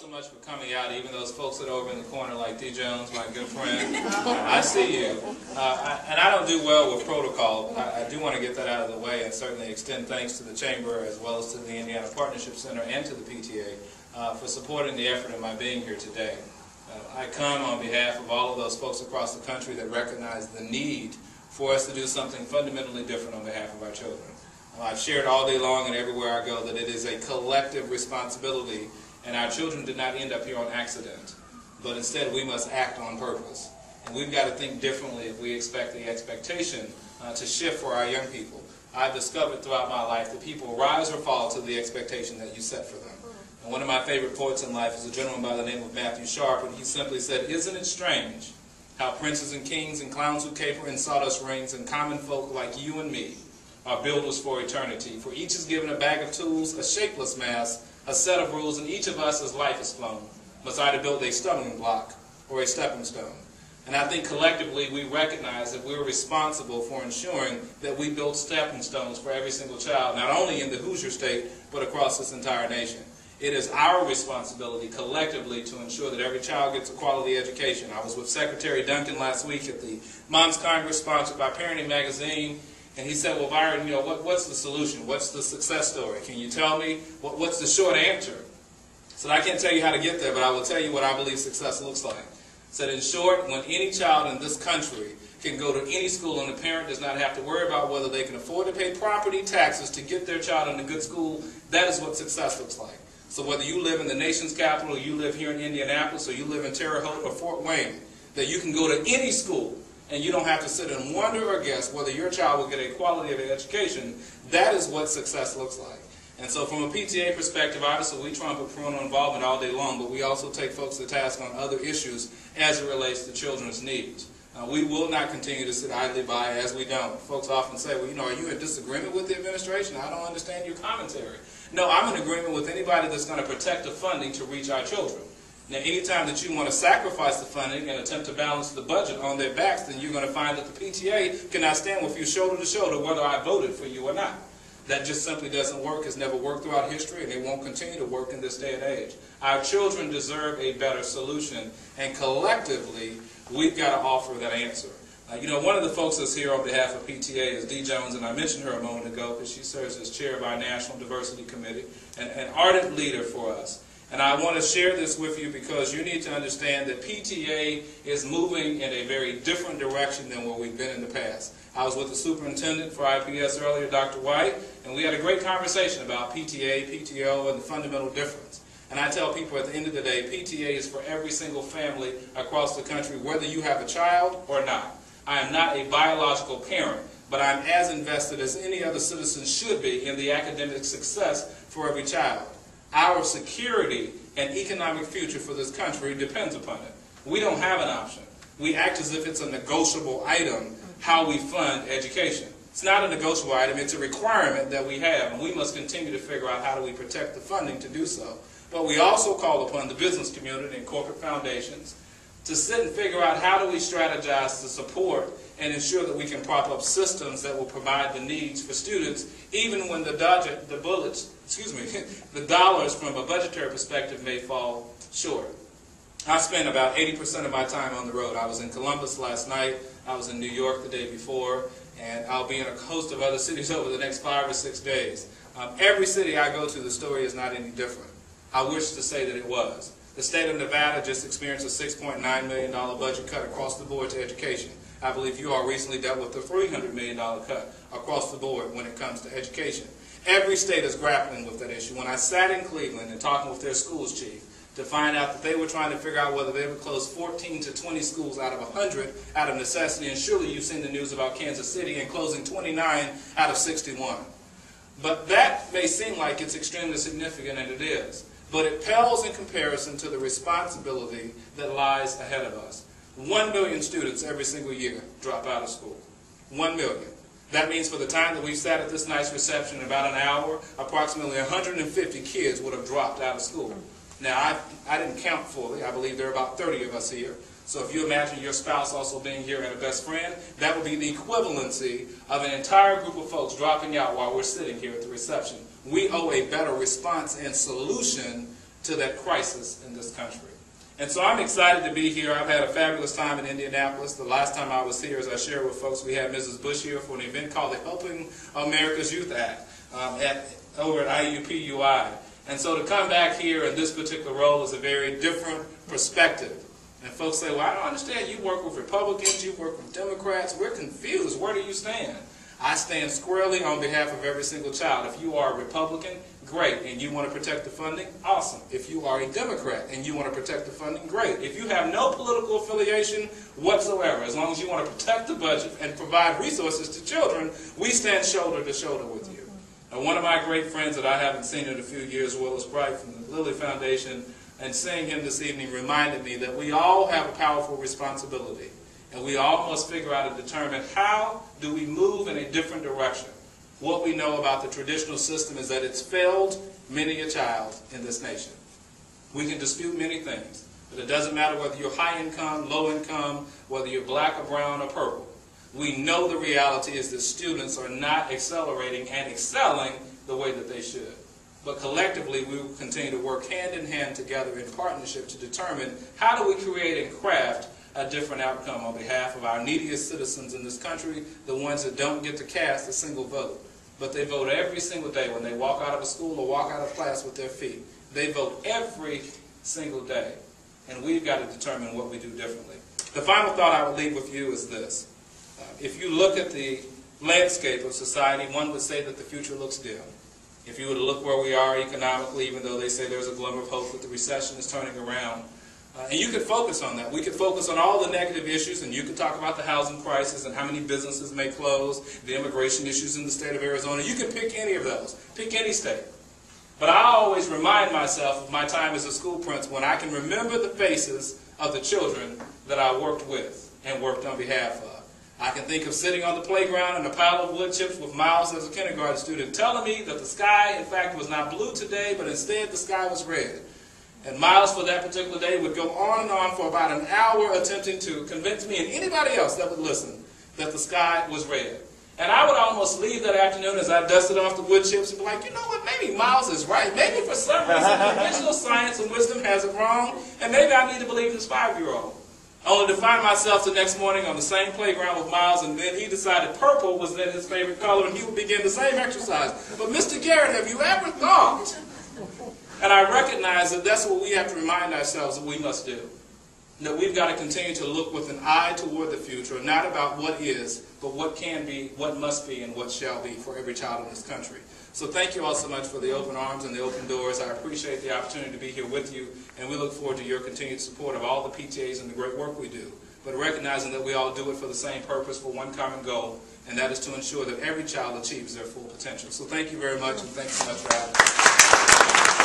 so much for coming out, even those folks that are over in the corner like D. Jones, my good friend. I see you. And I don't do well with protocol. I do want to get that out of the way and certainly extend thanks to the Chamber as well as to the Indiana Partnership Center and to the PTA for supporting the effort in my being here today. I come on behalf of all of those folks across the country that recognize the need for us to do something fundamentally different on behalf of our children. I've shared all day long and everywhere I go that it is a collective responsibility, and our children did not end up here on accident, but instead we must act on purpose. And we've got to think differently if we expect the expectation to shift for our young people. I've discovered throughout my life that people rise or fall to the expectation that you set for them. And one of my favorite poets in life is a gentleman by the name of Matthew Sharp, and he simply said, "Isn't it strange how princes and kings and clowns who caper in sawdust rings and common folk like you and me are builders for eternity? For each is given a bag of tools, a shapeless mass, a set of rules, and each of us, as life is flown, must either build a stumbling block or a stepping stone." And I think collectively we recognize that we're responsible for ensuring that we build stepping stones for every single child, not only in the Hoosier State, but across this entire nation. It is our responsibility collectively to ensure that every child gets a quality education. I was with Secretary Duncan last week at the Moms Congress sponsored by Parenting Magazine, and he said, "Well, Byron, you know, what's the solution? What's the success story? Can you tell me what's the short answer?" I said, "I can't tell you how to get there, but I will tell you what I believe success looks like." I said, in short, when any child in this country can go to any school and the parent does not have to worry about whether they can afford to pay property taxes to get their child in a good school, that is what success looks like. So whether you live in the nation's capital, or you live here in Indianapolis, or you live in Terre Haute or Fort Wayne, that you can go to any school and you don't have to sit and wonder or guess whether your child will get a quality of education, that is what success looks like. And so from a PTA perspective, obviously we trumpet parental involvement all day long, but we also take folks to task on other issues as it relates to children's needs. We will not continue to sit idly by as we don't. Folks often say, well, you know, are you in disagreement with the administration? I don't understand your commentary. No, I'm in agreement with anybody that's going to protect the funding to reach our children. Now, anytime that you want to sacrifice the funding and attempt to balance the budget on their backs, then you're going to find that the PTA cannot stand with you shoulder to shoulder whether I voted for you or not. That just simply doesn't work. It's never worked throughout history, and it won't continue to work in this day and age. Our children deserve a better solution, and collectively, we've got to offer that answer. You know, one of the folks that's here on behalf of PTA is D. Jones, and I mentioned her a moment ago because she serves as chair of our National Diversity Committee, and an ardent leader for us. And I want to share this with you because you need to understand that PTA is moving in a very different direction than where we've been in the past. I was with the superintendent for IPS earlier, Dr. White, and we had a great conversation about PTA, PTO, and the fundamental difference. And I tell people at the end of the day, PTA is for every single family across the country, whether you have a child or not. I am not a biological parent, but I'm as invested as any other citizen should be in the academic success for every child. Our security and economic future for this country depends upon it. We don't have an option. We act as if it's a negotiable item how we fund education. It's not a negotiable item, it's a requirement that we have, and we must continue to figure out how do we protect the funding to do so. But we also call upon the business community and corporate foundations to sit and figure out how do we strategize to support and ensure that we can prop up systems that will provide the needs for students, even when the dollars from a budgetary perspective may fall short. I spend about 80% of my time on the road. I was in Columbus last night, I was in New York the day before, and I'll be in a host of other cities over the next 5 or 6 days. Every city I go to, the story is not any different. I wish to say that it was. The state of Nevada just experienced a $6.9 million budget cut across the board to education. I believe you all recently dealt with a $300 million cut across the board when it comes to education. Every state is grappling with that issue. When I sat in Cleveland and talking with their schools chief to find out that they were trying to figure out whether they would close 14 to 20 schools out of 100 out of necessity, and surely you've seen the news about Kansas City and closing 29 out of 61. But that may seem like it's extremely significant, and it is. But it pales in comparison to the responsibility that lies ahead of us. 1 million students every single year drop out of school. 1 million. That means for the time that we've sat at this nice reception, in about an hour, approximately 150 kids would have dropped out of school. Now, I didn't count fully. I believe there are about 30 of us here. So if you imagine your spouse also being here and a best friend, that would be the equivalency of an entire group of folks dropping out while we're sitting here at the reception. We owe a better response and solution to that crisis in this country. And so I'm excited to be here. I've had a fabulous time in Indianapolis. The last time I was here, as I shared with folks, we had Mrs. Bush here for an event called the Helping America's Youth Act over at IUPUI. And so to come back here in this particular role is a very different perspective. And folks say, well, I don't understand. You work with Republicans, you work with Democrats. We're confused. Where do you stand? I stand squarely on behalf of every single child. If you are a Republican, great, and you want to protect the funding, awesome. If you are a Democrat and you want to protect the funding, great. If you have no political affiliation whatsoever, as long as you want to protect the budget and provide resources to children, we stand shoulder to shoulder with you. And one of my great friends that I haven't seen in a few years, Willis Bright from the Lilly Foundation, and seeing him this evening reminded me that we all have a powerful responsibility. And we all must figure out and determine how do we move in a different direction. What we know about the traditional system is that it's failed many a child in this nation. We can dispute many things, but it doesn't matter whether you're high income, low income, whether you're black or brown or purple. We know the reality is that students are not accelerating and excelling the way that they should. But collectively, we will continue to work hand in hand together in partnership to determine how do we create and craft a different outcome on behalf of our neediest citizens in this country, the ones that don't get to cast a single vote. But they vote every single day when they walk out of a school or walk out of class with their feet. They vote every single day. And we've got to determine what we do differently. The final thought I would leave with you is this. If you look at the landscape of society, one would say that the future looks dim. If you were to look where we are economically, even though they say there's a glimmer of hope that the recession is turning around, and you could focus on that. We could focus on all the negative issues, and you could talk about the housing crisis and how many businesses may close, the immigration issues in the state of Arizona. You could pick any of those. Pick any state. But I always remind myself of my time as a school principal, when I can remember the faces of the children that I worked with and worked on behalf of. I can think of sitting on the playground in a pile of wood chips with Miles as a kindergarten student telling me that the sky, in fact, was not blue today, but instead the sky was red. And Miles, for that particular day, would go on and on for about an hour attempting to convince me and anybody else that would listen that the sky was red. And I would almost leave that afternoon as I dusted off the wood chips and be like, you know what, maybe Miles is right. Maybe for some reason conventional science and wisdom has it wrong, and maybe I need to believe this 5-year-old. Only to find myself the next morning on the same playground with Miles, and then he decided purple was then his favorite color, and he would begin the same exercise. But Mr. Garrett, have you ever thought? And I recognize that that's what we have to remind ourselves that we must do. That we've got to continue to look with an eye toward the future, not about what is, but what can be, what must be, and what shall be for every child in this country. So thank you all so much for the open arms and the open doors. I appreciate the opportunity to be here with you, and we look forward to your continued support of all the PTAs and the great work we do. But recognizing that we all do it for the same purpose, for one common goal, and that is to ensure that every child achieves their full potential. So thank you very much, and thanks so much for having me.